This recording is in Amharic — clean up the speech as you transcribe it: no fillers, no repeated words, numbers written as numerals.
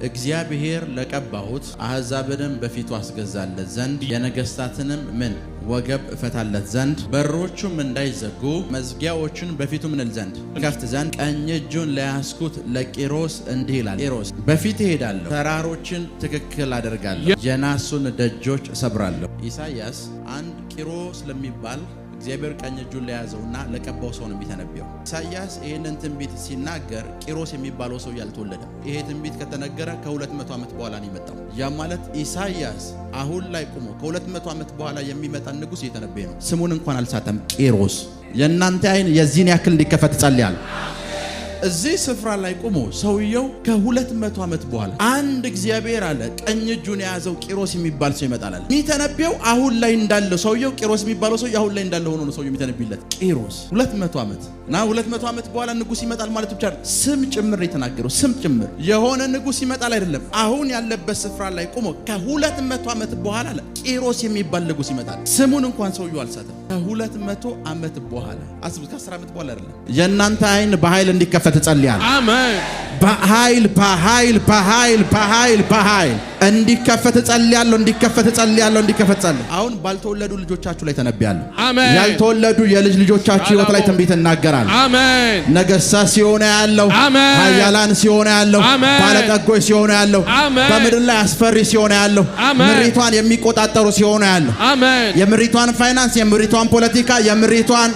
እግዚአብሔር ለቀባሁት አሕዛብንም በፊቱ አስገዛለት ዘንድ የነገሥታትንም ምን ወገብ እፈታለት ዘንድ በሮቹም እንዳይዘጉ መዝጊያዎቹን በፊቱ ምንል ዘንድ ከፍት ዘንድ ቀኝ እጁን ለያዝኩት ለቂሮስ እንዲህ ይላል። ቂሮስ በፊት እሄዳለሁ፣ ተራሮችን ትክክል አደርጋለሁ፣ የናሱን ደጆች እሰብራለሁ። ኢሳይያስ አንድ ቂሮስ ለሚባል እግዚአብሔር ቀኝ እጁን ለያዘውና ለቀባው ሰው ነው የሚተነበየው። ኢሳይያስ ይሄንን ትንቢት ሲናገር ቂሮስ የሚባለው ሰው ያልተወለደ። ይሄ ትንቢት ከተነገረ ከ200 ዓመት በኋላ ነው የመጣው። ያ ማለት ኢሳይያስ አሁን ላይ ቆሞ ከ200 ዓመት በኋላ የሚመጣ ንጉስ እየተነበየ ነው። ስሙን እንኳን አልሳተም። ቂሮስ የእናንተ አይን የዚህን ያክል እንዲከፈት ጸልያለሁ። እዚህ ስፍራ ላይ ቆሞ ሰውየው ከ200 ዓመት በኋላ አንድ እግዚአብሔር አለ ቀኝ እጁን የያዘው ቂሮስ የሚባል ሰው ይመጣል። የሚተነበየው አሁን ላይ እንዳለው ሰውየው ቂሮስ የሚባለው ሰው አሁን ላይ እንዳለው ሆኖ ነው ሰውየው የሚተነብይለት። ቂሮስ 200 ዓመት እና 200 ዓመት በኋላ ንጉስ ይመጣል ማለት ብቻ ስም ጭምር የተናገረው ስም ጭምር የሆነ ንጉስ ይመጣል አይደለም። አሁን ያለበት ስፍራ ላይ ቆሞ ከ200 ዓመት በኋላ ቂሮስ የሚባል ንጉስ ይመጣል። ስሙን እንኳን ሰውየው አልሳተም። ከ200 ዓመት በኋላ አስቡት፣ ከ10 ዓመት በኋላ አይደለም። የእናንተ አይን በኃይል እንዲከፈት ጸልያለሁ። አሜን። በኃይል በኃይል በኃይል በኃይል በኃይል እንዲከፈት ጸልያለሁ። እንዲከፈት ጸልያለሁ። እንዲከፈት ጸልያለሁ። አሁን ባልተወለዱ ልጆቻችሁ ላይ ተነብያለሁ። አሜን። ያልተወለዱ የልጅ ልጆቻችሁ ሕይወት ላይ ትንቢት እናገራለሁ። አሜን። ነገሥታት ሲሆኑ ያለው፣ አሜን። ኃያላን ሲሆኑ ያለው፣ ባለጠጎች ሲሆኑ ያለው፣ በምድር ላይ አስፈሪ ሲሆኑ ያለው፣ ምሪቷን የሚቆጣጠሩ ሲሆኑ ያለው፣ አሜን። የምሪቷን ፋይናንስ፣ የምሪቷን ፖለቲካ፣ የምሪቷን